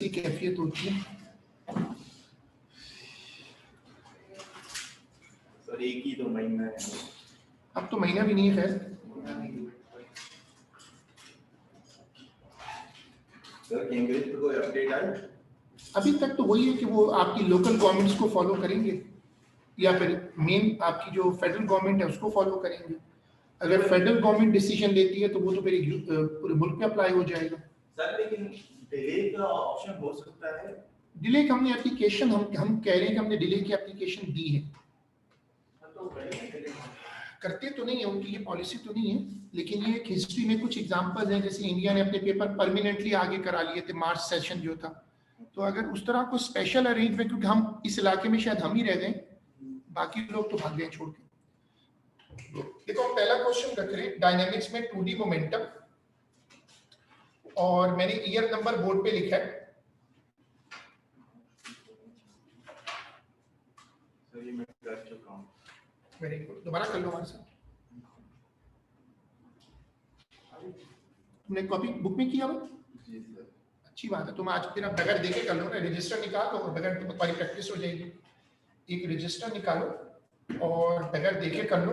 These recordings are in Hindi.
की कैफियत होती है। सर एक ही तो महीना है, अब तो महीना भी नहीं है खैर। सर कैम्ब्रिज पे कोई अपडेट आई? अभी तक तो वही है कि वो आपकी लोकल गवर्नमेंट्स को फॉलो करेंगे या फिर मेन आपकी जो फेडरल गवर्नमेंट है उसको फॉलो करेंगे। अगर फेडरल गवर्नमेंट डिसीजन लेती है तो वो तो फिर पूरे मुल्क पे अप्लाई हो जाएगा। सर लेकिन डिले का ऑप्शन हो सकता है। डिले का हमने एप्लीकेशन हम कह रहे हैं कि हमने डिले की एप्लीकेशन दी है। तो करते तो नहीं है, उनकी ये पॉलिसी तो नहीं है, लेकिन ये एक हिस्ट्री में कुछ एग्जांपल्स हैं। जैसे इंडिया ने अपने पेपर परमानेंटली आगे करा लिए थे, मार्च सेशन जो था। तो अगर उस तरह को स्पेशल अरेंजमेंट, क्योंकि हम इस इलाके में शायद हम ही रह गए, बाकी लोग तो भाग गए छोड़ के। देखो हम पहला क्वेश्चन रख रहे हैं डायनेमिक्स में 2D मोमेंटम, और मैंने ईयर नंबर बोर्ड पे लिखा है। सर ये मैं कर चुका हूं। वेरी गुड, दोबारा कर लो हमारे साथ। तुमने कॉपी बुक में किया हुआ? जी सर। अच्छी बात है। तुम आज फिर आप बगैर देखे कर लो ना, रजिस्टर निकाल दो और बगैर तुम्हारी प्रैक्टिस हो जाएगी। एक रजिस्टर निकालो और बगैर देखे कर लो।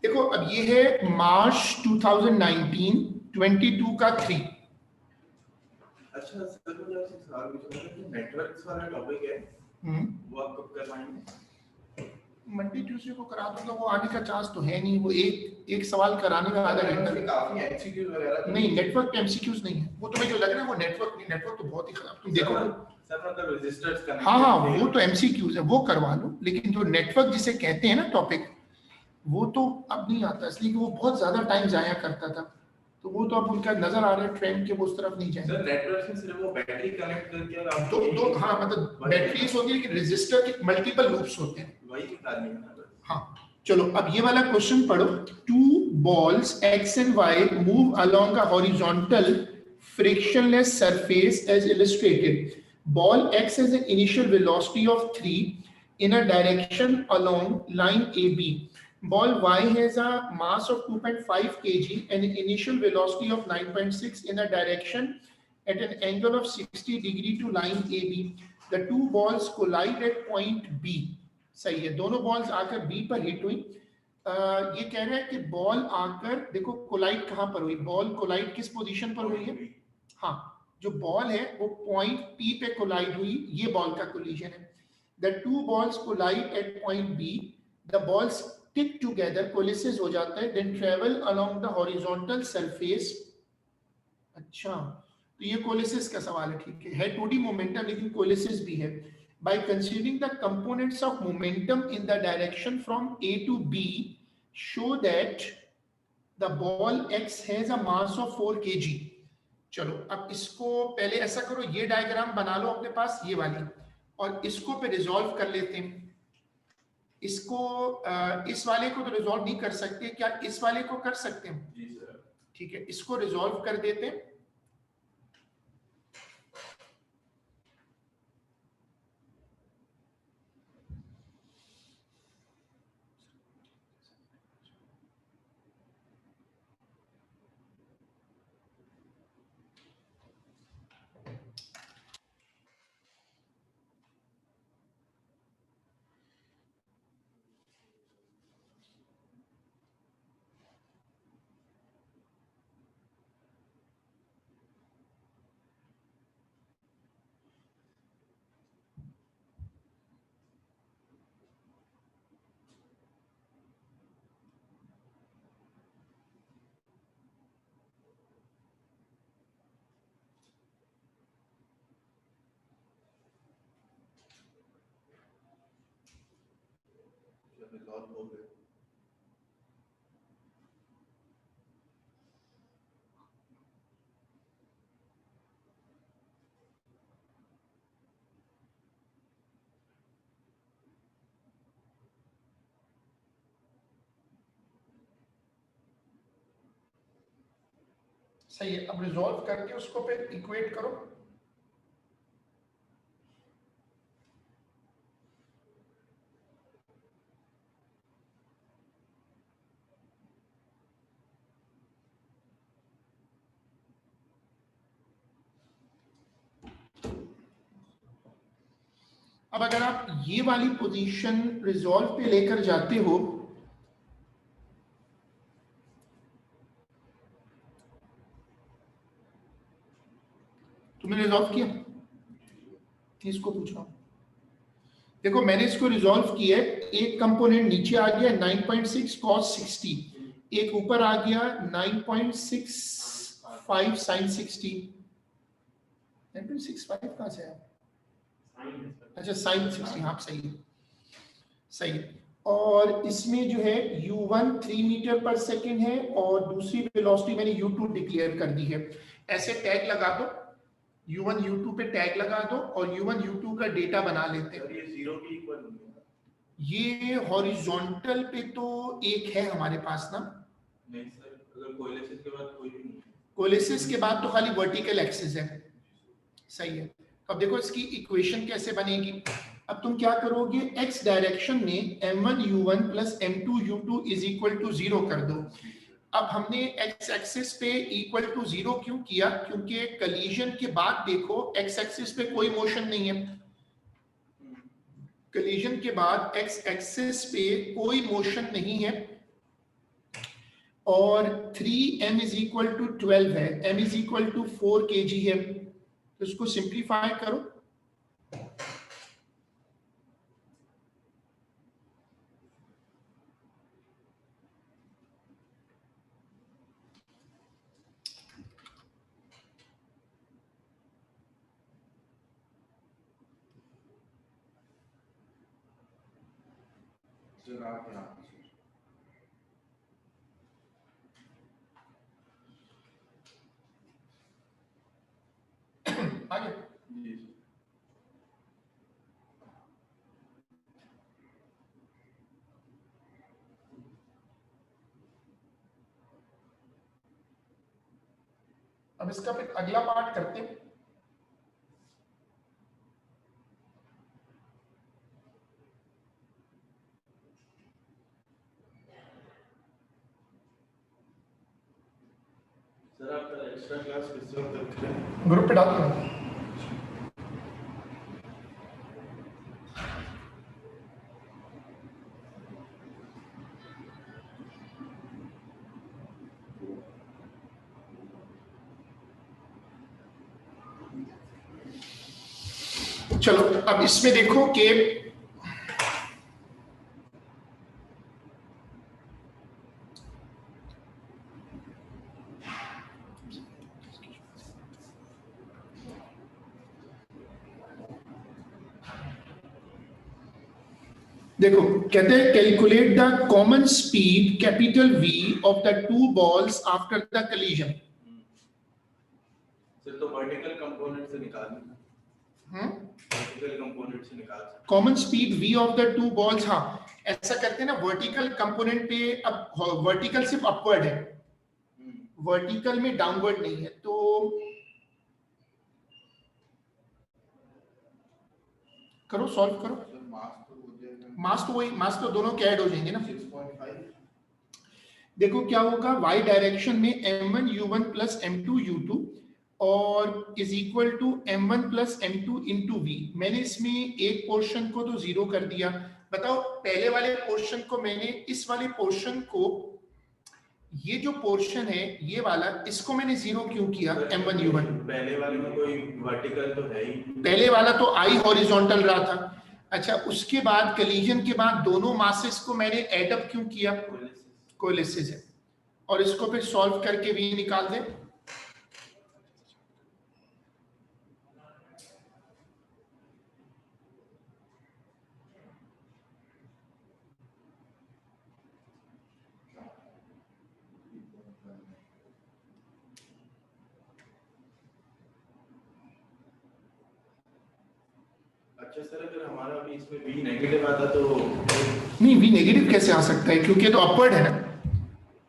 देखो अब ये है मार्च 2019 22 का 3। अच्छा सर मुझे आपसे सवाल पूछना था कि नेटवर्क्स वाला टॉपिक है, वो आप कब करवाएंगे? मंडे ट्यूसडे को करा दूंगा, वो आने का चांस तो है नहीं। वो एक सवाल कराने में आधा घंटा। काफी एमसीक्यूज वगैरह नहीं, नेटवर्क पे एमसीक्यूज नहीं है। वो तुम्हें जो लग रहा है वो नेटवर्क नहीं, नेटवर्क तो बहुत ही खराब। तुम देखो सर मतलब रजिस्टर्स करने। हाँ, वो तो एमसीक्यूज है, वो करवा लो। लेकिन जो नेटवर्क जिसे कहते हैं ना टॉपिक, वो तो अब नहीं आता, इसलिए कि वो बहुत ज्यादा टाइम जाया करता था। तो वो तो अब उनका नजर आ रहा है ट्रेंड के, वो उस तरफ नहीं जाएंगे। सर नेटवर्क में सिर्फ वो बैटरी कनेक्ट करके और आप दो हाँ, मतलब बैटरीज होती है, लेकिन रजिस्टर के मल्टीपल लूप्स होते हैं। वही बता रही है ना। हाँ चलो, अब ये वाला क्वेश्चन पढ़ो। Two balls x and y move along a horizontal frictionless surface as illustrated. Ball x has an initial velocity of 3 in a direction along line AB. Ball y has a mass of 2.5 kg and an initial velocity of 9.6 in a direction at an angle of 60 degree to line AB. The two balls collide at point B. सही है, दोनों बॉल्स आकर बी पर हिट हुई। ये कह रहा है कि बॉल आकर, देखो कोलाइड कहां पर हुई, बॉल कोलाइड किस पोजीशन पर हुई है? हाँ, जो बॉल है वो पॉइंट पी पे कोलाइड हुई, ये बॉल का कोलिजन है। The two balls collide at point B, the balls stick together, कोलिसिस हो जाता है, then travel along the horizontal surface. अच्छा, तो ये कोलिसिस का सवाल है, ठीक है 2D मोमेंटम लेकिन कोलिसिस भी है। By considering the components of momentum in the direction from A to B, show that the ball X has a mass of 4 kg. चलो अब इसको पहले ऐसा करो, ये डायग्राम बना लो अपने पास, ये वाली, और इसको पे रिजॉल्व कर लेते हैं। इसको इस वाले को तो रिजॉल्व नहीं कर सकते, क्या इस वाले को कर सकते हैं? जी सर। ठीक है, इसको रिजॉल्व कर देते हैं। रिजॉल्व हो गए। सही है, अब रिजॉल्व करके उसको पे इक्वेट करो। अब अगर आप ये वाली पोजीशन रिजॉल्व पे लेकर जाते हो, तुमने रिजॉल्व किया, इसको पूछ रहा हूं। देखो मैंने इसको रिजॉल्व किया है, एक कंपोनेंट नीचे आ गया 9.6 cos 60, एक ऊपर आ गया 9.65 sin 60। 9.65 कहां से आया? अच्छा sin 60, हाँ सही है, सही है। और इसमें जो है u1 3 मीटर पर सेकेंड है और दूसरी वेलोसिटी मैंने u2 डिक्लेयर कर दी है। ऐसे टैग लगा दो, u1 u2 पे टैग लगा दो और u1 u2 का डेटा बना लेते हैं। ये 0 के इक्वल नहीं है, ये हॉरिजॉन्टल पे तो एक है हमारे पास ना? नहीं सर, अगर कोएलिसिस के बाद कोई भी नहीं है। कोएलिसिस के बाद तो खाली वर्टिकल एक्सिस है, सही है। अब देखो इसकी इक्वेशन कैसे बनेगी। अब तुम क्या करोगे, x डायरेक्शन में m1 u1 plus m2 u2 is equal to 0 कर दो। अब हमने x एक्सिस पे इक्वल टू 0 क्यों किया? क्योंकि कलीजन के बाद देखो x एक्सिस पे कोई मोशन नहीं है, कलीजन के बाद x एक्सिस पे कोई मोशन नहीं है और 3m इज इक्वल टू 12 है, m is equal to 4 kg है, तो इसको सिंप्लीफाई करो। सर आप यहाँ आगे जी सर। अब इसका फिर अगला पार्ट करते हैं। सर आपका एक्स्ट्रा क्लास किस वक्त तक है? ग्रुप पे डाल दो। चलो अब इसमें देखो कि देखो कहते हैं calculate the common speed capital V of the two balls after the collision. Sir तो वर्टिकल कंपोनेंट से निकाल वर्टिकल कंपोनेंट से निकाल सकते common speed V of the two balls, हाँ ऐसा करते हैं ना, वर्टिकल कंपोनेंट पे, अब वर्टिकल सिर्फ अपवर्ड है, वर्टिकल में डाउनवर्ड नहीं है, तो करो सॉल्व करो। सर मास तो दोनों के ऐड हो जाएंगे ना। 6.5 देखो क्या होगा, y डायरेक्शन में m1 u1 plus m2 u2 और is equal to m1 plus m2 into v। मैंने इसमें एक पोर्शन को तो 0 कर दिया। बताओ पहले वाले पोर्शन को मैंने, इस वाले पोर्शन को, ये जो पोर्शन है ये वाला, इसको मैंने 0 क्यों किया? m1 u1, पहले वाले में कोई वर्टिकल तो है ही, पहले वाला तो आई हॉरिजॉन्टल रहा था। अच्छा उसके बाद कलीजन के बाद दोनों मासेस को मैंने एड अप क्यों किया? कोलिसिस है। और इसको फिर सॉल्व करके v निकाल दे। अच्छा सर अगर हमारा अभी इसमें v नेगेटिव आता तो नहीं, v नेगेटिव कैसे आ सकता है? क्योंकि तो अपवर्ड है ना।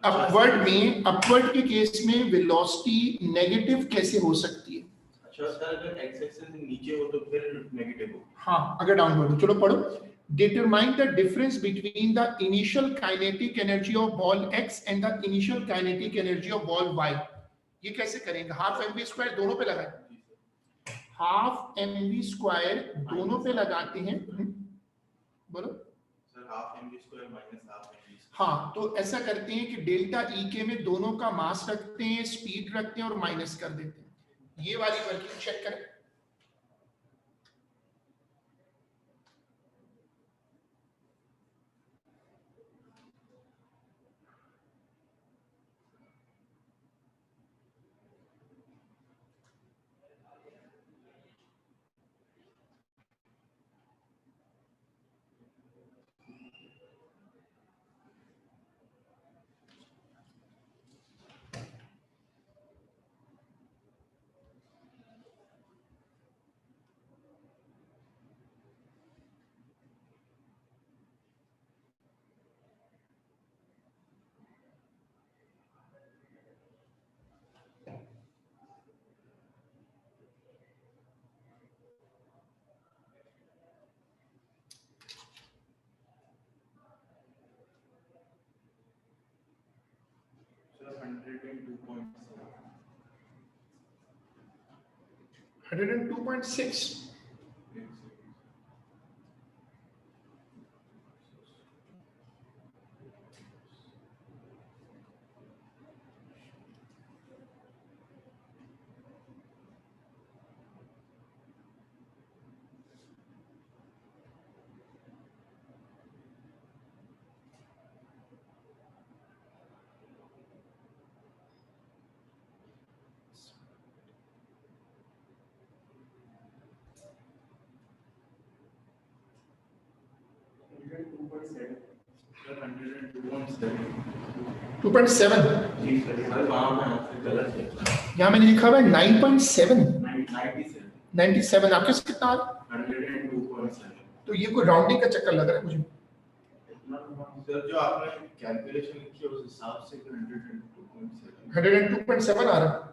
अपवर्ड में, अपवर्ड के केस में वेलोसिटी नेगेटिव कैसे हो सकती है? अच्छा सर अगर x एक्सिस से नीचे हो तो फिर नेगेटिव हो। हाँ अगर डाउनवर्ड हो। चलो पढ़ो। Determine the difference between the initial kinetic energy of ball x and the initial kinetic energy of ball y। ये कैसे करेंगे? हाफ mv स्क्वायर दोनों पे लगाएं। हाफ mv स्क्वायर दोनों पे लगाते हैं। बोलो sir half mv square minus half mv। हाँ, तो ऐसा करते हैं कि डेल्टा ई के में दोनों का मास रखते हैं, स्पीड रखते हैं और माइनस कर देते हैं। ये वाली वर्किंग चेक करें। सर 102.7 102.6 2.7 जी सर, वहाँ पे आपसे गलत है। यहाँ मैंने लिखा हुआ है 9.7 97 97 आपके से कितना आ रहा है? 102.7। तो ये कोई राउंडिंग का चक्कर लग रहा है मुझे। सर जो आपने कैलकुलेशन लिखी है उस हिसाब से 102.7 102.7 आ रहा है।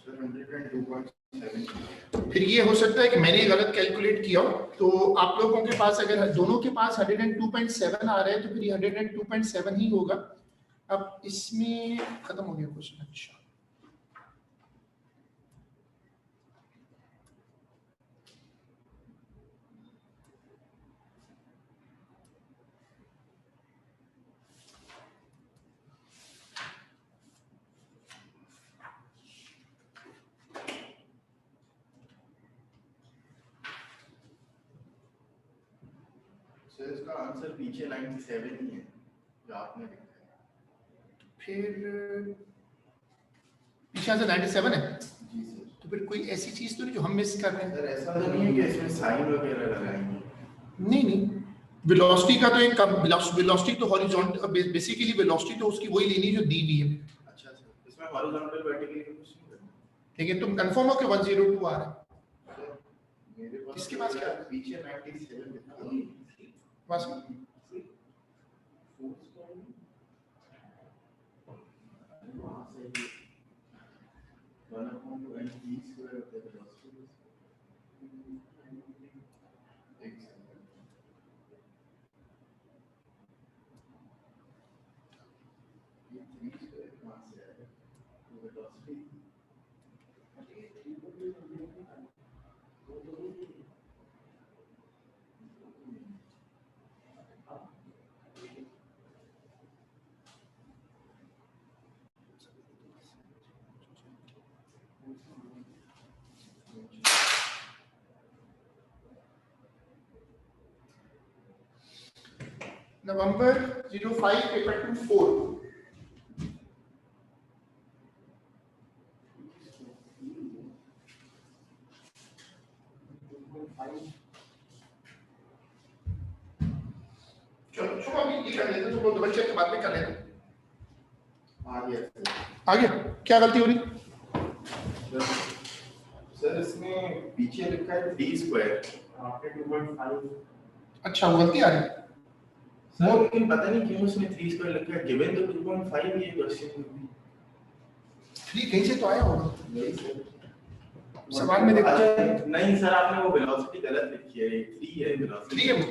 सर 102.7। फिर ये हो सकता है कि मैंने गलत कैलकुलेट किया हो। तो आप लोगों के पास अगर दोनों के पास 102.7 आ रहा है तो फिर ये 102.7 ही होगा। अब इसमें खत्म हो गया क्वेश्चन। अच्छा, सर इसका आंसर पीछे 97 ही है जो आपने लिखा है। फिर पीछे से 97 है। जी सर। तो फिर कोई ऐसी चीज तो नहीं जो हम मिस कर रहे हैं? सर ऐसा तो नहीं है कि इसमें साइन वगैरह लगाएंगे? नहीं, वेलोसिटी का तो एक वेलोसिटी तो हॉरिजॉन्टल, बेसिकली वेलोसिटी तो उसकी वही लेनी जो दी हुई है। अच्छा सर, इसमें हॉरिजॉन्टल वर्टिकली कुछ नहीं करना। लेकिन तुम कंफर्म हो कि 102 आ रहा है? सर मेरे पास इसके पास क्या है? पीछे 97 लिखा है। बस November 05 paper 24। चलो शुभ अभी ये कर लेते हैं, तो डबल चेक बाद में कर लेते हैं। आ गया क्या गलती हो रही? सर इसमें पीछे लिखा है d स्क्वायर, आपके 2.5। अच्छा वो गलती आ रही है। सर लेकिन पता नहीं क्यों उसने 3 स्क्वायर लिखा है, गिवन तो 2.5 ही है क्वेश्चन में। 3 कहीं से तो आया होगा नहीं सर, सवाल में देखो। नहीं सर, आपने वो वेलोसिटी गलत लिखी है, 3 है वेलोसिटी। 3 है वो,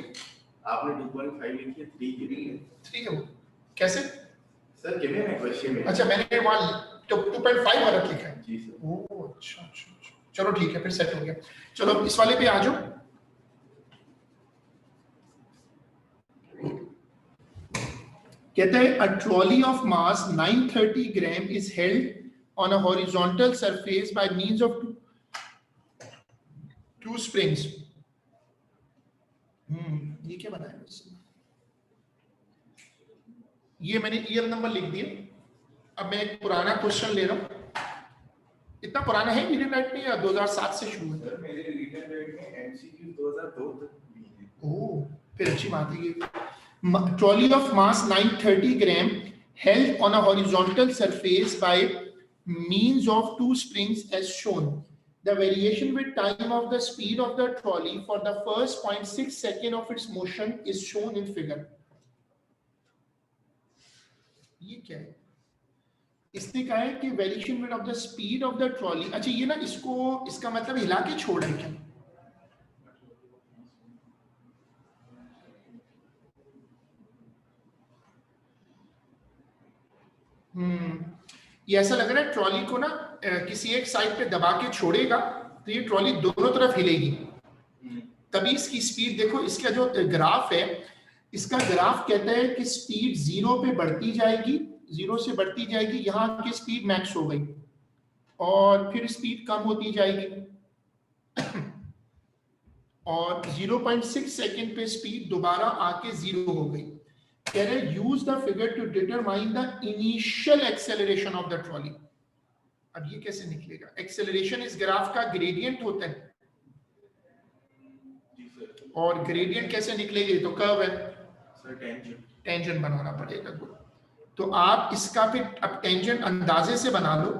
आपने 2.5 लिखी है, 3 गिवन है। 3 है वो कैसे? सर गिवन है क्वेश्चन में। अच्छा मैंने वहां तो 2.5 गलत लिखा है। जी सर। ओह अच्छा, चलो ठीक है, फिर सेट हो गया। चलो इस वाले पे आ जाओ। कहता है a trolley of mass 930 gram is held on a horizontal surface by means of two springs. ये क्या बनाया वैसे? ये मैंने ईयर नंबर लिख दिया। अब मैं एक पुराना क्वेश्चन ले रहा हूं। इतना पुराना है रीडन राइट में या 2007 से शुरू है? सर मेरे रीडन राइट में एमसीक्यू 2002 तक भी है। ओह फिर अच्छी बात है। ये trolley of mass 930 gram held on a horizontal surface by means of two springs as shown. The variation with time of the speed of the trolley for the first 0.6 second of its motion is shown in figure. ये क्या है? इसने कहा है कि variation with of the speed of the trolley. अच्छा ये ना इसको, इसका मतलब हिला के छोड़ रहे क्या? ये ऐसा लग रहा है ट्रॉली को ना किसी एक साइड पे दबा के छोड़ेगा तो ये ट्रॉली दोनों तरफ हिलेगी, तभी इसकी स्पीड देखो। इसका जो ग्राफ है, इसका ग्राफ कहता है कि स्पीड 0 पे बढ़ती जाएगी, 0 से बढ़ती जाएगी, यहाँ की स्पीड मैक्स हो गई और फिर स्पीड कम होती जाएगी और 0.6 सेकेंड पे स्पीड दोबारा आके 0 हो गई। कह रहे use the figure to determine the initial acceleration of the trolley. अब ये कैसे निकलेगा? एक्सेलरेशन इस ग्राफ का ग्रेडियंट होता है और ग्रेडियंट कैसे निकलेगी? तो कर्व है सर, टेंजेंट बनाना पड़ेगा। तो आप इसका फिर अब टेंजेंट अंदाजे से बना लो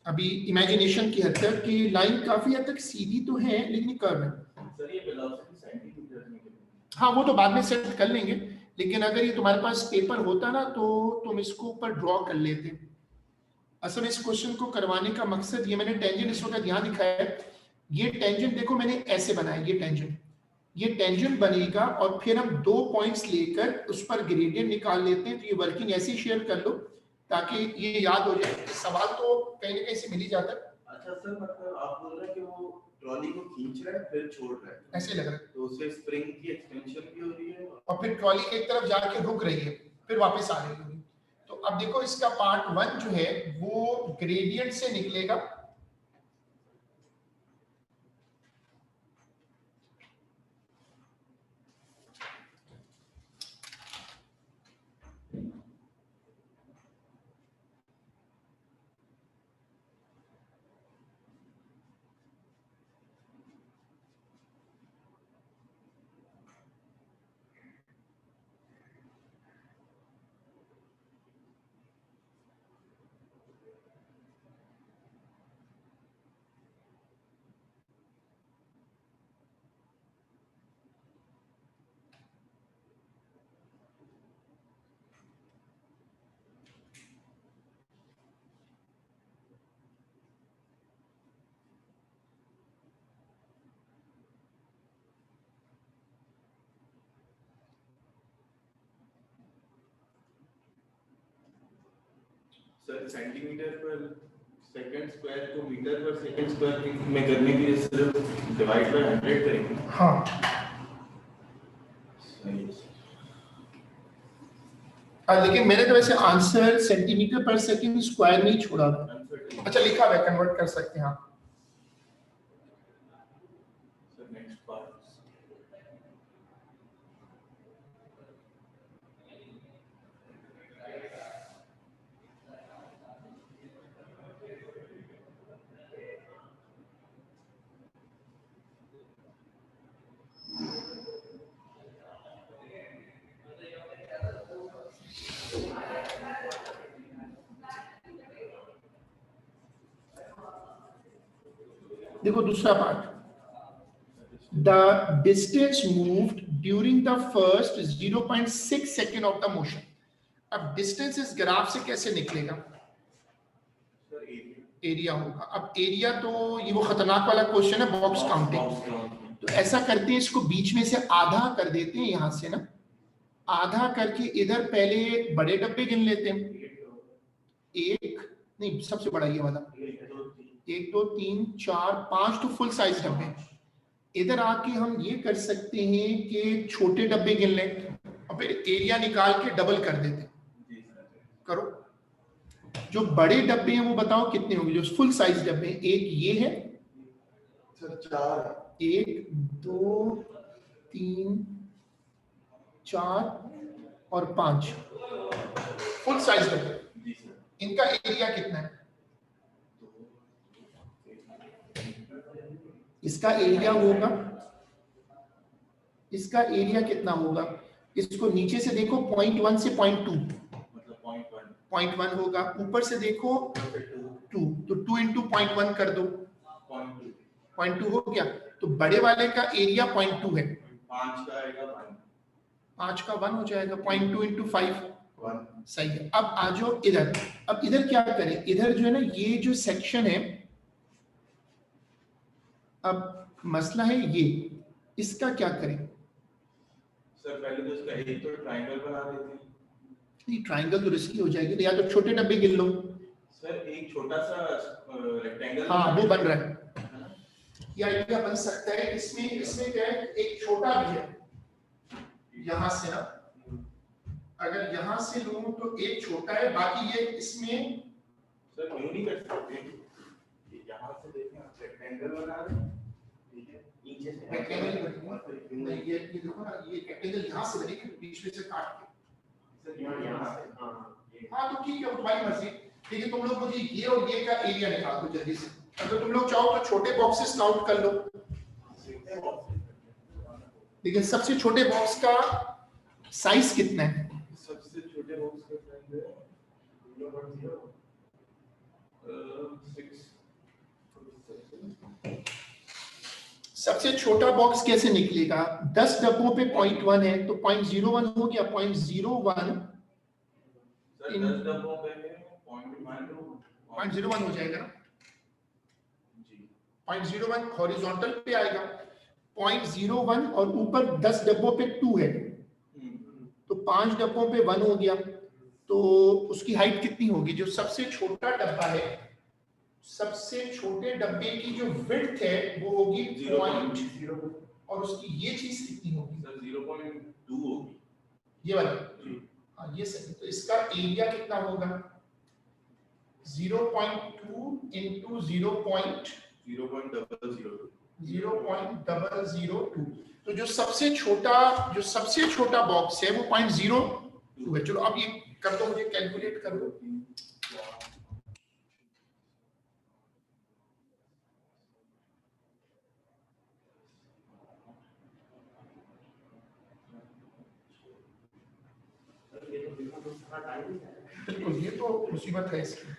अभी इमेजिनेशन की हद तक कि लाइन काफी हद तक सीधी तो है लेकिन कर्व है। सर ये वेलोसिटी सेंटीमीटर में, हाँ वो तो बाद में सेट कर लेंगे, लेकिन अगर ये तुम्हारे पास पेपर होता ना तो तुम इसको ऊपर ड्रॉ कर लेते। असल में इस क्वेश्चन को करवाने का मकसद, ये मैंने टेंजेंट इस वक्त यहाँ दिखाया है, ये टेंजेंट देखो मैंने ऐसे बनाया, ये टेंजेंट बनेगा और फिर हम 2 पॉइंट्स लेकर उस पर ग्रेडियंट निकाल लेते हैं। तो ये वर्किंग ऐसे ही शेयर कर लो ताकि ये याद हो जाए। सवाल तो कहीं ना कहीं से मिल ही जाता है। अच्छा सर, मतलब आप बोल रहे हैं कि वो ट्रॉली को खींच रहा है फिर छोड़ रहा है, ऐसे लग रहा है, तो उससे स्प्रिंग की एक्सटेंशन भी हो रही है और फिर ट्रॉली एक तरफ जाके रुक रही है फिर वापस आ रही है। तो अब देखो इसका पार्ट 1 जो है वो ग्रेडियंट से निकलेगा। सर सेंटीमीटर पर सेकंड स्क्वायर को मीटर पर सेकंड स्क्वायर में करने के लिए सिर्फ डिवाइड बाय 100 करेंगे। हाँ सही है सर। लेकिन मैंने तो वैसे आंसर सेंटीमीटर पर सेकंड स्क्वायर में ही छोड़ा था। अच्छा लिखा है, कन्वर्ट कर सकते हैं आप। सर नेक्स्ट पार्ट देखो दूसरा part, the distance moved during the first 0.6 second of the motion. अब डिस्टेंस इस ग्राफ से कैसे निकलेगा? सर एरिया होगा। अब एरिया तो ये वो खतरनाक वाला क्वेश्चन है, बॉक्स काउंटिंग। तो ऐसा करते हैं, इसको बीच में से आधा कर देते हैं, यहां से ना आधा करके इधर पहले बड़े डब्बे गिन लेते हैं। एक नहीं, सबसे बड़ा ये वाला, 1 2 3 4 5 तो फुल साइज डब्बे। इधर आके हम ये कर सकते हैं कि छोटे डब्बे गिन लें और फिर एरिया निकाल के डबल कर देते हैं। करो, जो बड़े डब्बे हैं वो बताओ कितने होंगे, जो फुल साइज डब्बे हैं। एक ये है सर 4, 1 2 3 4 और 5 फुल साइज डब्बे। इनका एरिया कितना है? इसका एरिया होगा, इसका एरिया कितना होगा? इसको नीचे से देखो 0.1 से 0.2, मतलब 0.1 होगा। ऊपर से देखो 2, तो 2 इंटू 0.1 कर दो, 0.2 हो गया। तो बड़े वाले का एरिया 0.2 है, 5 का आएगा 5 का 1 हो जाएगा, 0.2 इंटू 5 1। सही है। अब आ जाओ इधर। अब इधर क्या करें? इधर जो है ना, ये जो सेक्शन है, अब मसला है ये, इसका क्या करें? सर पहले तो इसका एक तो ट्रायंगल बना देते हैं। नहीं, ट्रायंगल तो रिस्की हो जाएगी, या तो छोटे डब्बे गिन लो। सर एक छोटा सा रेक्टेंगल, हाँ वो बन रहा है, ये आइडिया बन सकता है। इसमें क्या है, एक छोटा भी है यहां से ना, अगर यहां से लूं तो एक छोटा है, बाकी ये इसमें। सर यूं नहीं कर सकते, यहाँ से देखें आप रेक्टेंगल बना रहे हैं, ठीक है, नीचे से रेक्टेंगल नहीं, ये देखो ना, ये रेक्टेंगल यहां से बनेगी, बीच में से काट के। सर यहाँ से, हाँ तो ठीक है, वो तुम्हारी मर्जी। लेकिन तुम लोग मुझे ये और ये का एरिया निकाल दो जल्दी से। अगर तुम लोग चाहो तो छोटे बॉक्सेस काउंट कर लो, लेकिन सबसे छोटे बॉक्स का साइज कितना है? सबसे छोटे बॉक्स का साइज है 6। सबसे छोटा बॉक्स कैसे निकलेगा? 10 डब्बों पे 0.1 है, तो 0.01 हो गया, 0.01 सर 10 डब्बों पे 0.01 हो जाएगा ना, जी 0.01 हॉरिजॉन्टल पे आएगा, 0.01 और ऊपर 10 डब्बों पे 2 है, तो 5 डब्बों पे 1 हो गया। तो उसकी हाइट कितनी होगी? जो सबसे छोटा डब्बा है, सबसे छोटे डब्बे की जो विड्थ है वो होगी 0.0, और उसकी ये चीज कितनी होगी? सर 0.2 होगी, ये वाली। हाँ ये सही। तो इसका एरिया कितना होगा? 0.2 इंटू 0.002। तो जो सबसे छोटा बॉक्स है वो 0.02 है। चलो अब ये कर दो, मुझे कैलकुलेट कर दो। बिल्कुल, ये तो मुसीबत है इसकी।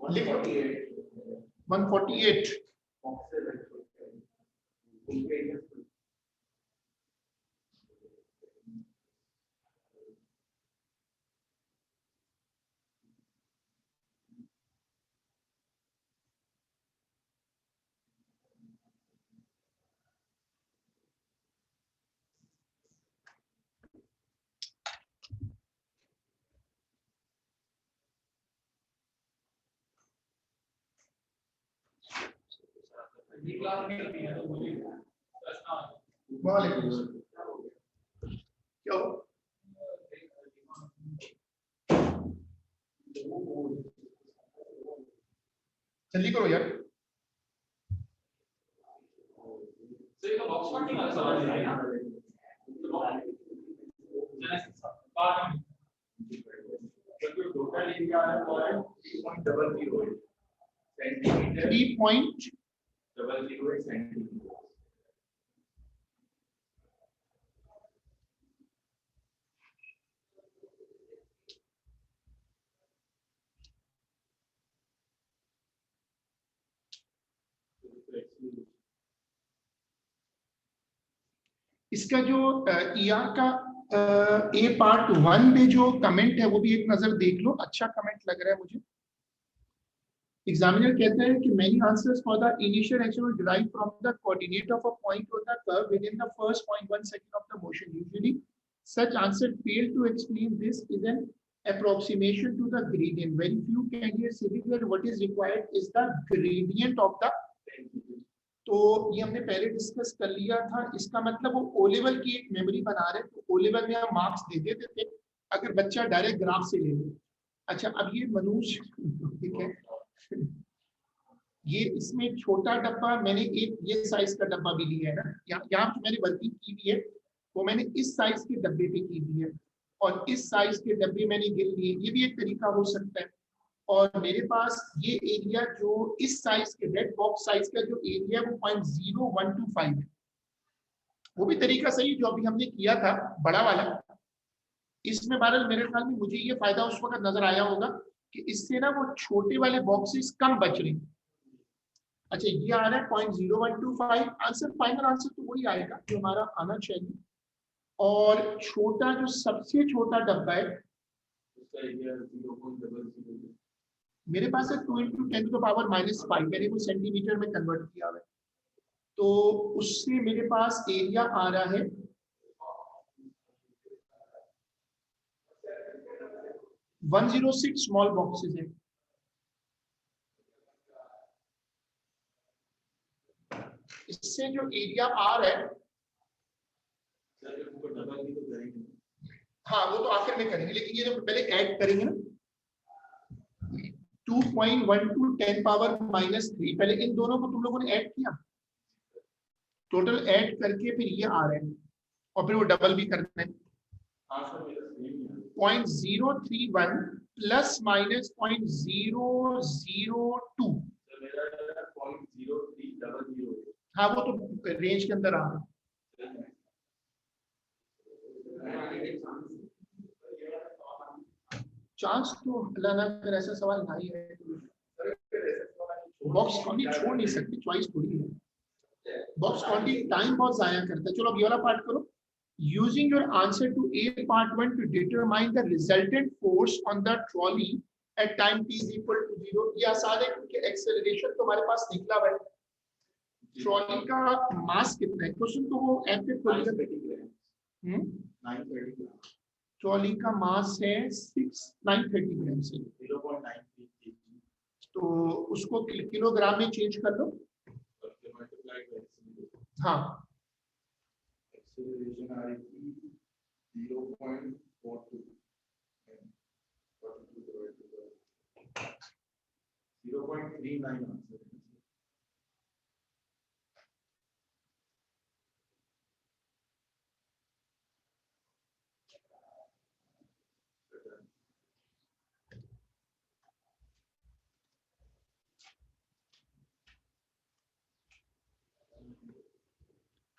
148. वालेकुम सलाम। क्या हो? जल्दी करो यार। टोटल एरिया है वो है 3.00 सेंटीमीटर 3.00 सेंटीमीटर। इसका जो ईआर का ए पार्ट 1 में जो कमेंट है वो भी एक नजर देख लो। अच्छा कमेंट लग रहा है मुझे। एग्जामिनर कहते हैं कि many answers for the initial action will derive from the coordinate of a point on the curve within the first 0.1 second of the motion. Usually, such answer fail to explain this is an approximation to the gradient. Very few candidates say that what is required is the gradient of the. तो ये हमने पहले डिस्कस कर लिया था। इसका मतलब वो ओ लेवल की एक मेमोरी बना रहे, तो ओ लेवल में हम मार्क्स दे देते थे अगर बच्चा डायरेक्ट ग्राफ से ले ले। अच्छा, अब ये मनोज, ठीक है, ये इसमें छोटा डब्बा मैंने एक ये साइज का डब्बा भी लिया है ना, यहाँ पे मैंने वर्किंग की भी है, वो मैंने इस साइज के डब्बे पे की भी है, और इस साइज के डब्बे मैंने गिन लिए। ये भी एक तरीका हो सकता है। और मेरे पास ये एरिया जो इस साइज के रेड बॉक्स साइज का जो एरिया है वो 0.0125 है। वो भी तरीका सही जो अभी हमने किया था बड़ा वाला। इसमें बहरहाल मेरे ख्याल में मुझे ये फायदा उस वक्त नजर आया होगा कि इससे ना वो छोटे वाले बॉक्सेस कम बच रहे हैं। अच्छा, ये आ रहा है 0.0125। आंसर, फाइनल आंसर तो वही आएगा जो हमारा आना चाहिए। और छोटा जो सबसे छोटा डब्बा है उसका एरिया 0.00 मेरे पास है 2 × 10⁻⁻5। मैंने वो सेंटीमीटर में कन्वर्ट किया हुआ है, तो उससे मेरे पास एरिया आ रहा है 106 स्मॉल बॉक्सेस है। इससे जो एरिया आ रहा है, हाँ वो तो आखिर में करेंगे, लेकिन ये जो पहले ऐड करेंगे ना 2.12 10⁻⁻3, पहले इन दोनों को तुम लोगों ने ऐड किया, टोटल ऐड करके फिर ये आ रहा है, और फिर वो डबल भी करना है। 0.031 प्लस माइनस 0.002। हाँ वो तो रेंज के अंदर आ रहा है। चांस तो अल्लाह ना करे ऐसा सवाल नहीं है। बॉक्स काउंटिंग छोड़ नहीं सकती, चॉइस थोड़ी है। बॉक्स काउंटिंग टाइम बहुत जाया करता है। चलो अब ये वाला पार्ट करो। Using your answer to A part 1 to determine the resultant force on the trolley at time t is equal to 0। ये आसान है क्योंकि एक्सेलरेशन तो हमारे पास निकला हुआ है। ट्रॉली का मास कितना है? क्वेश्चन तो वो ऐप पे खोलिएगा। 930 ट्रॉली का मास है 930 ग्राम से 0.93 kg। तो उसको किलोग्राम में चेंज कर लो। हाँ, एक्सेलरेशन आ रही थी 0.42 0.39 आंसर।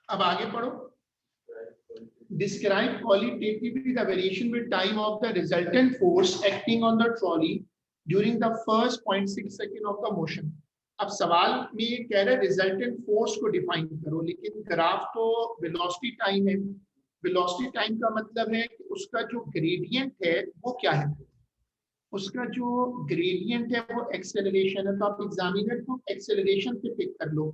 अब आगे पढ़ो। Describe qualitatively the variation with time of the resultant force acting on the trolley during the first 0.6 second of the motion. अब सवाल में ये कह रहा है रिजल्टेंट फोर्स को डिफाइन करो, लेकिन ग्राफ तो वेलोसिटी टाइम है। वेलोसिटी टाइम का मतलब है कि उसका जो ग्रेडियंट है वो क्या है, उसका जो ग्रेडियंट है वो एक्सेलरेशन है। तो आप एग्जामिनर को एक्सेलरेशन पे पिक कर लो,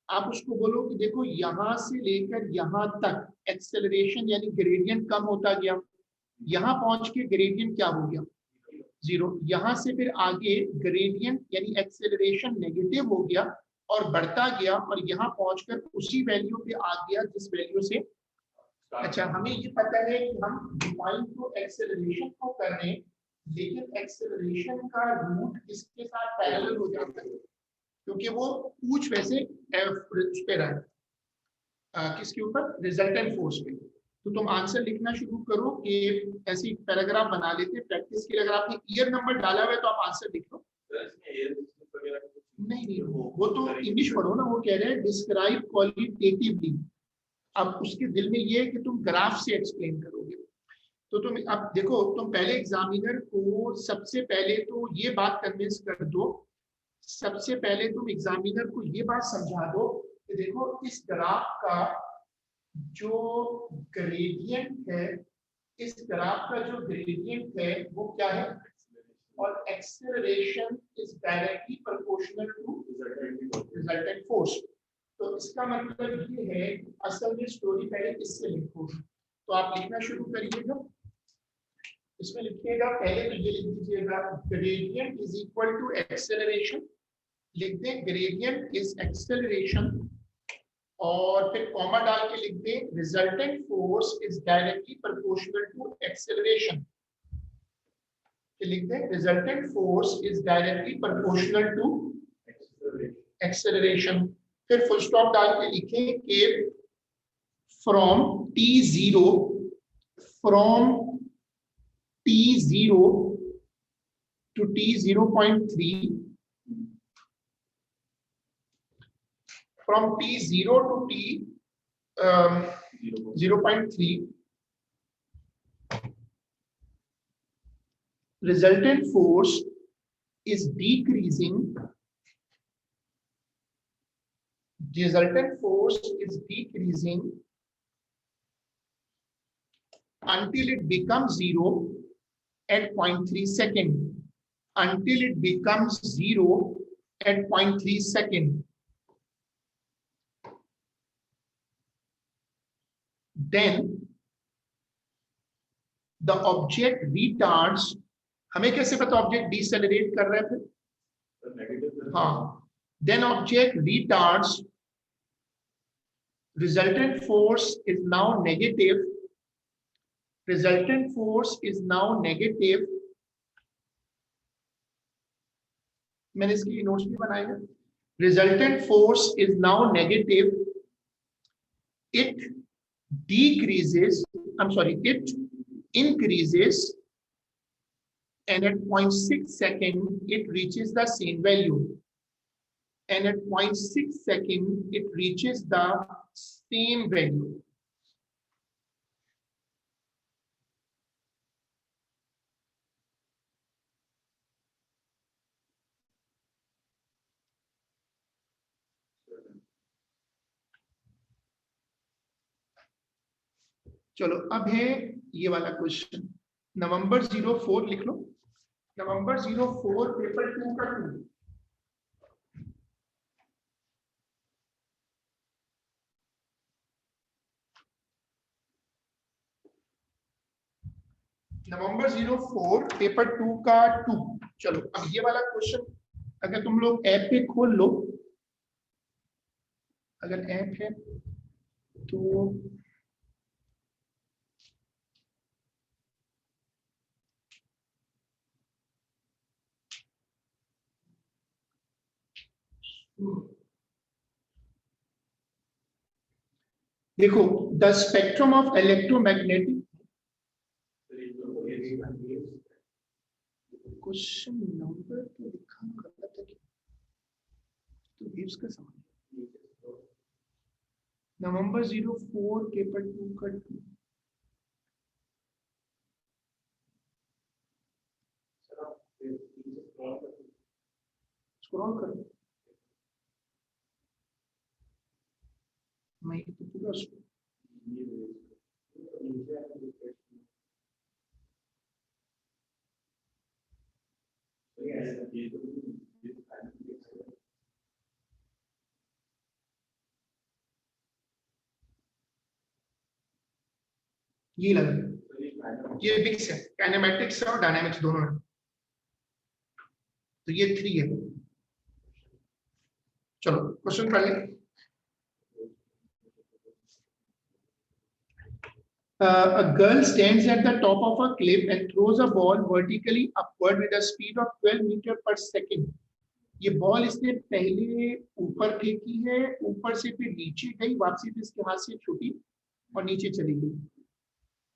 आप उसको बोलो कि देखो यहाँ से लेकर यहाँ तक एक्सेलरेशन यानी ग्रेडियंट कम होता गया, यहाँ पहुंच के ग्रेडियंट क्या हो गया, 0। यहाँ से फिर आगे ग्रेडियंट यानी एक्सेलरेशन नेगेटिव हो गया और बढ़ता गया और यहाँ पहुंचकर उसी वैल्यू पे आ गया जिस वैल्यू से। अच्छा, हमें ये पता है कि हम डिफाइन तो एक्सेलरेशन को कर रहे हैं, लेकिन एक्सेलरेशन का रूट किसके साथ पैरेलल हो जाता है, क्योंकि वो पूछ वैसे उस पे रहा है किसके ऊपर, रिजल्टेंट फोर्स पे। तो तुम आंसर लिखना शुरू करो कि ऐसी पैराग्राफ बना लेते प्रैक्टिस के लिए। अगर आपने ईयर नंबर डाला हुआ है तो आप आंसर लिख लो। नहीं, वो तो इंग्लिश पढ़ो ना, वो कह रहे हैं डिस्क्राइब क्वालिटेटिवली। अब उसके दिल में ये है कि तुम ग्राफ से एक्सप्लेन करोगे। तो तुम अब देखो, तुम पहले एग्जामिनर को सबसे पहले तो ये बात कन्विंस कर दो, सबसे पहले तुम एग्जामिनर को ये बात समझा दो कि देखो इस ग्राफ का जो ग्रेडियंट है, इस ग्राफ का जो ग्रेडियंट है वो क्या है, और acceleration is directly proportional to resultant force. तो इसका मतलब ये है, असल में स्टोरी पहले इससे लिखो। तो आप लिखना शुरू करिएगा, इसमें लिखिएगा पहले तो ये लिख दीजिएगा gradient is equal to acceleration, लिख दें ग्रेडियंट इज एक्सेलरेशन, और फिर कॉमा डाल के लिख दें resultant force is directly proportional to acceleration. लिख दें resultant force is directly proportional to acceleration. फिर फुल स्टॉप डाल के लिखें कि from t0 to t0.3, from t0 to t0.3, resultant force is decreasing. Resultant force is decreasing until it becomes 0 at 0.3 second. Until it becomes 0 at 0.3 second. Then the object retards. हमें कैसे पता ऑब्जेक्ट डिसेलरेट कर रहा है फिर, हाँ, then object retards, resultant force is now negative, resultant force is now negative, मैंने इसकी नोट्स भी बनाए हैं, resultant force is now negative, it decreases, it increases, and at 0.6 second it reaches the same value, and at 0.6 second it reaches the same value. चलो अब है ये वाला क्वेश्चन, नवंबर 04 लिख लो, नवंबर 04 पेपर 2 का 2। नवंबर 04 पेपर 2 का 2। चलो अब ये वाला क्वेश्चन अगर तुम लोग ऐप पे खोल लो, अगर ऐप है तो देखो, the spectrum of electromagnetic, question number तो लिखा गलत है, तो वेव्स का सवाल, नवंबर 04 पेपर 2 का 2। स्क्रॉल करो, मैं तो पूरा ये लगा, ये बिक्स है, काइनेमेटिक्स और डायनामिक्स दोनों है, तो ये 3 है। चलो क्वेश्चन पढ़ लें। A girl stands at the top of a cliff and throws a ball vertically upward with a speed of 12 meter per second. ये बॉल इसने पहले ऊपर फेंकी है, ऊपर से फिर नीचे गई, वापसी फिर इसके हाथ से छूटी और नीचे चली गई।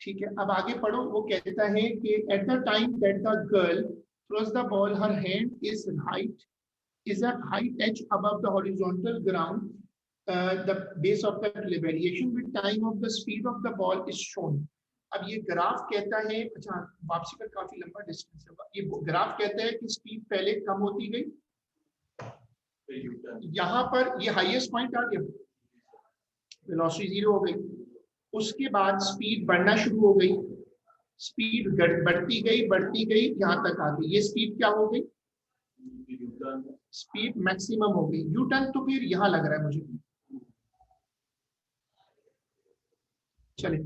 ठीक है, अब आगे पढ़ो। वो कहता है कि at the time that the girl throws the ball, her hand is a height edge above the horizontal ground. The base of the variation with time of the speed of the ball is shown. अब ये ग्राफ कहता है, अच्छा वापसी पर काफी लंबा डिस्टेंस होगा, ये ग्राफ कहता है कि स्पीड पहले कम होती गई, यहाँ पर ये हाईएस्ट पॉइंट आ गया, वेलोसिटी 0 हो गई, उसके बाद स्पीड बढ़ना शुरू हो गई, स्पीड बढ़ती गई यहाँ तक आ गई, ये स्पीड क्या हो गई, स्पीड मैक्सिमम हो गई। यू टर्न तो फिर यहाँ लग रहा है मुझे। चले,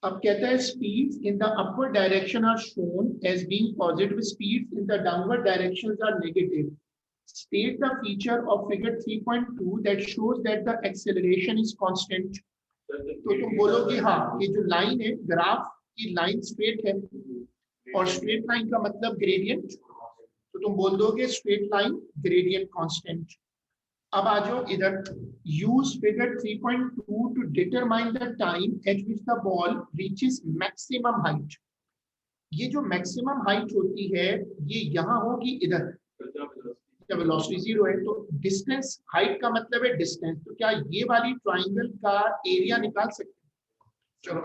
अब कहता है speeds in the upward direction are shown as being positive, speeds in the downward directions are negative. State the feature of figure 3.2 that shows that the acceleration is constant. तो तुम बोलोगे हाँ, ये जो लाइन है, ग्राफ की लाइन स्ट्रेट है और स्ट्रेट लाइन का मतलब ग्रेडियंट, तो तुम बोल दोगे स्ट्रेट लाइन ग्रेडियंट कांस्टेंट। अब आ जाओ इधर, use figure 3.2 to determine the time at which the ball reaches maximum height. ये जो मैक्सिमम हाइट होती है ये यहाँ होगी इधर, जब वेलोसिटी 0 है, तो डिस्टेंस, हाइट का मतलब है डिस्टेंस, तो क्या ये वाली ट्राइंगल का एरिया निकाल सकते हैं? चलो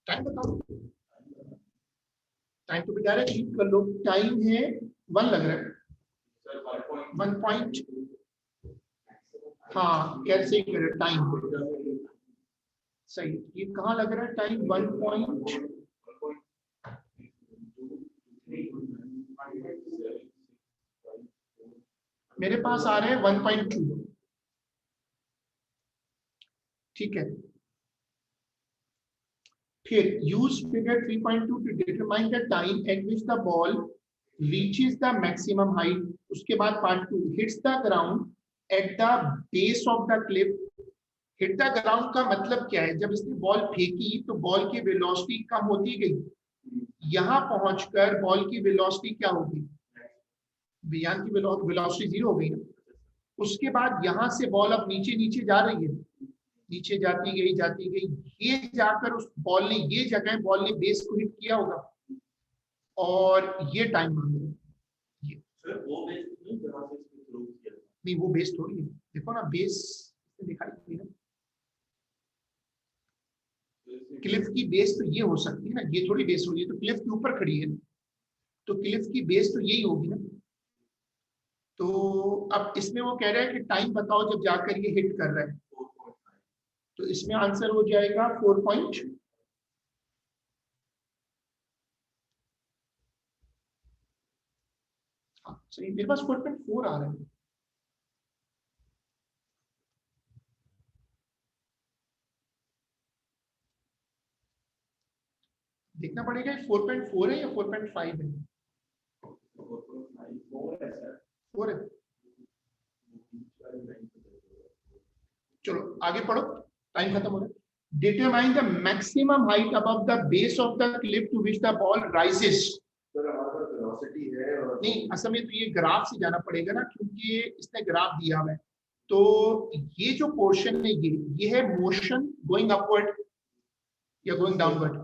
टाइम बताओ, टाइम तो बेटा ठीक कर लो, टाइम है 1 लग रहा है, 1 पॉइंट, हाँ कैसे कर टाइम सही, ये कहाँ लग रहा है टाइम 1 पॉइंट, मेरे पास आ रहे हैं 1.2, ठीक है। फिर use figure 3.2 to determine the time at which the ball reaches the maximum height. उसके बाद part 2, hits the ground at the base of the cliff. Hit the ground का मतलब क्या है, जब इसने बॉल फेंकी तो बॉल की वेलोसिटी कम होती गई, यहां पहुंचकर बॉल की वेलोसिटी क्या होगी, बयान की वेलोसिटी 0 हो गई ना। उसके बाद यहां से बॉल अब नीचे नीचे जा रही है, नीचे जाती गई, ये जाकर उस बॉल ने, ये जगह बॉल ने बेस को हिट किया होगा और ये टाइम मांग रहा है। ये सर वो बेस नहीं जहां से इसको थ्रो किया, नहीं वो बेस थोड़ी है, देखो ना बेस दिखाई थी ना, क्लिफ की बेस तो ये हो सकती है ना, ये थोड़ी बेस होगी, तो क्लिफ के ऊपर खड़ी है तो क्लिफ की बेस तो यही होगी ना। तो अब इसमें वो कह रहा है कि टाइम बताओ जब जाकर ये हिट कर रहा है, तो इसमें आंसर हो जाएगा 4 पॉइंट, हाँ सही, मेरे पास 4.4 आ रहा है। देखना पड़ेगा 4.4 है या 4.5 है, 4 है। चलो आगे पढ़ो, टाइम खत्म हो रहा है। Determine the maximum height above the base of the cliff to which the ball rises. Sir हमारे पास वेलोसिटी है और नहीं असल में तो ये ग्राफ से जाना पड़ेगा ना, क्योंकि इसने ग्राफ दिया हुआ है। तो ये जो पोर्शन है ये है मोशन गोइंग अपवर्ड या गोइंग डाउनवर्ड,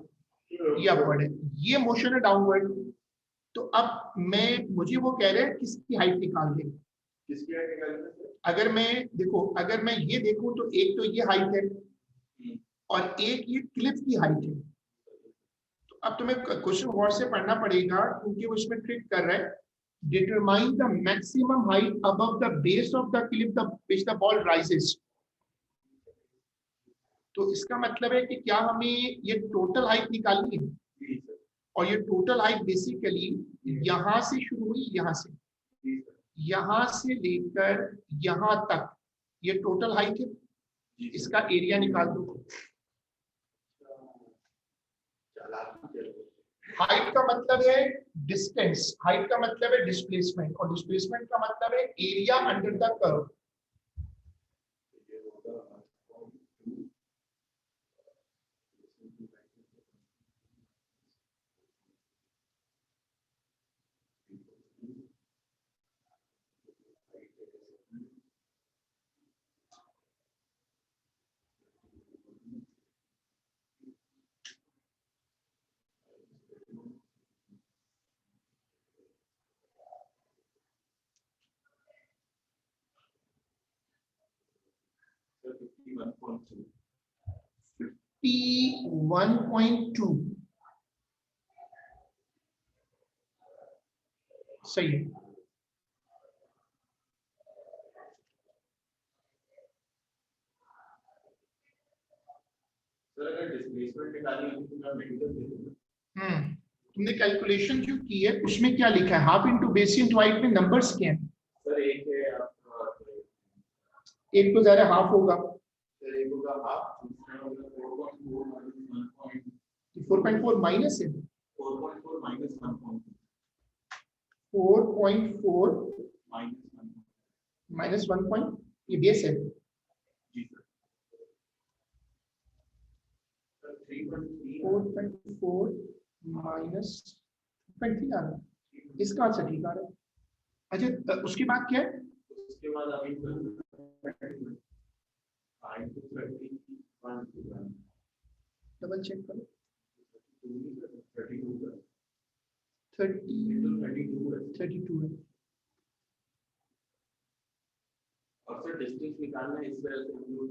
ये अपवर्ड है, ये मोशन है डाउनवर्ड। तो अब मुझे वो कह रहे हैं किसकी हाइट निकाल दे, किसकी हाइट निकालना है? अगर मैं देखो, अगर मैं ये देखूं तो एक तो ये हाइट है और एक ये क्लिफ की हाइट है। तो अब तुम्हें क्वेश्चन गौर से पढ़ना पड़ेगा क्योंकि वो इसमें ट्रिक कर रहा है। Determine the maximum height above the base of the cliff which the ball rises. तो इसका मतलब है कि क्या हमें ये टोटल हाइट निकालनी है, और ये टोटल हाइट बेसिकली यहां से शुरू हुई, यहां से लेकर यहां तक, ये टोटल हाइट है, इसका एरिया निकाल दो। हाइट का मतलब है डिस्टेंस, हाइट का मतलब है डिस्प्लेसमेंट, और डिस्प्लेसमेंट का मतलब है एरिया अंडर द कर्व। $51.2. 51.2 सही है। सर अगर डिस्प्लेसमेंट निकालनी है तो मैं मेडिकल दे दूंगा। तुमने कैलकुलेशन जो की है उसमें क्या लिखा है? Half into base into height में नंबर्स क्या है? सर एक है आपका, एक तो ज़रा हाफ होगा, सर एक होगा हाफ, दूसरा होगा 4.4 4.4 माइनस है, 4.4 माइनस 1.2 4.4 माइनस 1. माइनस 1 पॉइंट, ये बेस है। जी सर। 3.3 4.4 माइनस 2.3 आ रहा है, इसका आंसर ठीक आ रहा है। अच्छा उसके बाद क्या है? उसके बाद अभी डबल चेक करो। 32 32 है। और सर डिस्टेंस निकालना है, इस वजह से हम लोग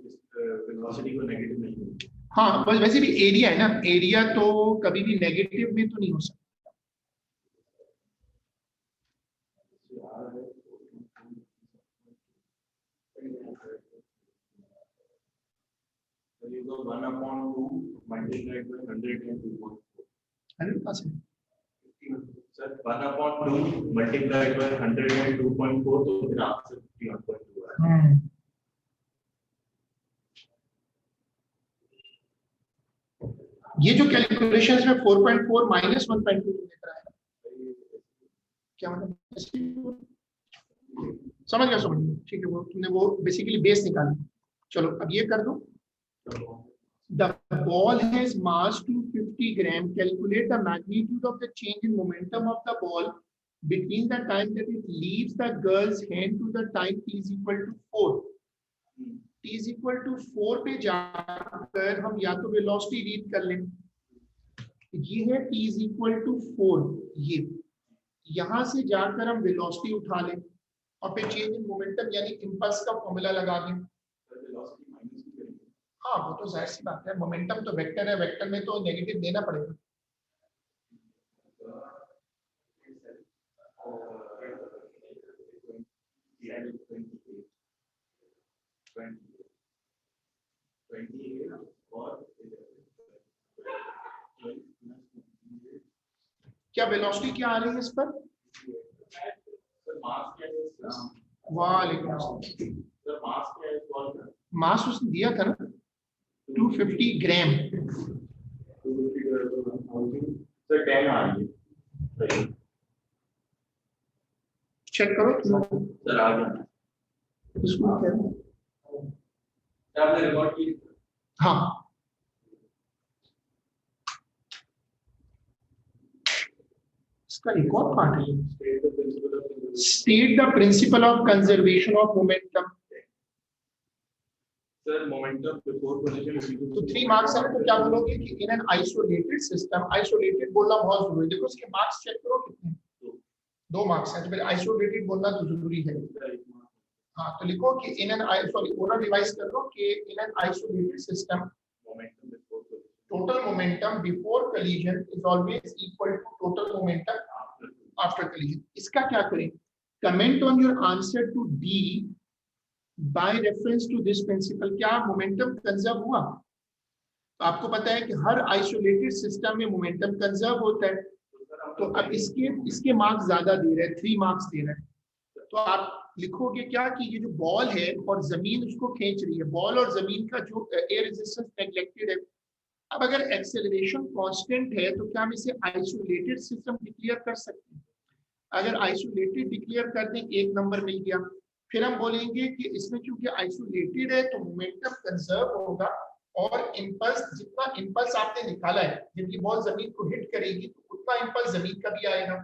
वेलोसिटी को नेगेटिव नहीं लेंगे। हाँ बस वैसे भी एरिया है ना, एरिया तो कभी भी नेगेटिव में तो नहीं हो सकता। ये तो 1/2 मल्टीप्लाइड बाय 100 and 2.4. 100 का से सर 1/2 मल्टीप्लाइड बाय 100 and 2.4, तो फिर आपसे 51.2 है। ये जो कैलकुलेशंस में 4.4 माइनस 1.2 लिख रहा है, क्या मतलब? समझ गया, समझ गया, ठीक है। वो तुमने वो बेसिकली बेस निकाला। चलो अब ये कर दो। The ball has mass 250 gram. Calculate the magnitude of the change in momentum of the ball between the time that it leaves the girl's hand to the time t is equal to 4. t is equal to 4 पे जाकर हम या तो वेलोसिटी रीड कर लें, ये है t is equal to 4, ये यहां से जाकर हम वेलोसिटी उठा लें और फिर चेंज इन मोमेंटम यानी इंपल्स का फॉर्मूला लगा दें। हाँ वो तो जाहिर सी बात है, मोमेंटम तो वेक्टर है, वेक्टर में तो नेगेटिव देना पड़ेगा। क्या वेलोसिटी क्या आ रही है इस पर? वालेकुम अस्सलाम। मास उसने दिया था ना 250 ग्राम। सर 10 आ रही है, चेक करो सर आ गया। इसको क्या है? आपने रिकॉर्ड की? हाँ इसका एक और पार्ट है, state the principle of conservation of momentum. Sir momentum before position तो 3 मार्क्स है तो क्या बोलोगे कि in an isolated system, isolated बोलना बहुत जरूरी है। देखो इसके मार्क्स चेक करो कितने, 2 मार्क्स है, तो फिर आइसोलेटेड बोलना तो जरूरी है। हाँ तो लिखो कि इन एन सॉरी पूरा रिवाइज कर लो कि in an isolated system momentum before position total momentum before collision is always equal to total momentum after collision. इसका क्या करें? Comment on your answer to D by reference to this principle. क्या मोमेंटम कंजर्व हुआ? तो आपको पता है कि हर आइसोलेटेड सिस्टम में मोमेंटम कंजर्व होता है। तो अब इसके मार्क्स ज्यादा दे रहे हैं, 3 मार्क्स दे रहे हैं। तो आप लिखोगे क्या कि ये जो बॉल है और जमीन उसको खींच रही है, बॉल और जमीन का जो एयर रेजिस्टेंस नेग्लेक्टेड है। अब अगर एक्सेलरेशन कांस्टेंट है तो क्या हम इसे आइसोलेटेड सिस्टम डिक्लेयर कर सकते हैं? अगर आइसोलेटेड डिक्लेयर कर दें, 1 नंबर मिल गया। फिर हम बोलेंगे कि इसमें क्योंकि आइसोलेटेड है तो मोमेंटम कंजर्व होगा और इंपल्स, जितना इंपल्स आपने निकाला है, जबकि बॉल जमीन को हिट करेगी तो उतना इंपल्स जमीन का भी आएगा,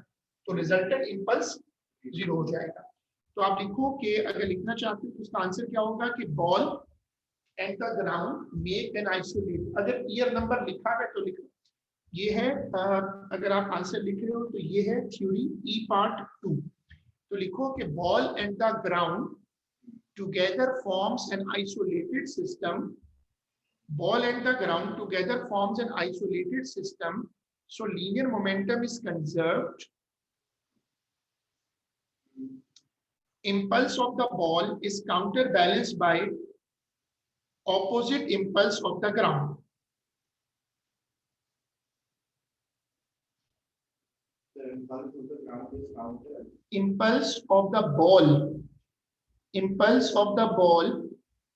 तो रिजल्टेंट इंपल्स 0 हो जाएगा। तो आप लिखो कि अगर लिखना चाहते हो तो उसका आंसर क्या होगा कि ball at the ground make an isolate. अगर ईयर नंबर लिखा है तो लिखो, ये है अगर आप आंसर लिख रहे हो तो ये है थ्योरी ई पार्ट 2। तो लिखो कि ball at the ground together forms an isolated system. Ball and the ground together forms an isolated system, so linear momentum is conserved. Impulse of the ball is counterbalanced by opposite impulse of the ground. The impulse of the ground is counter. Impulse of the ball. Impulse of the ball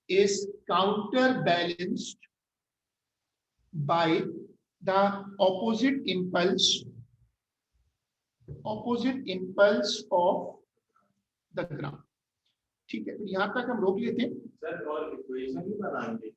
is counterbalanced by the opposite impulse of the ground। ठीक है, तो यहां तक हम रोक लेते हैं। सर और इक्वेशन ही बनाएंगे।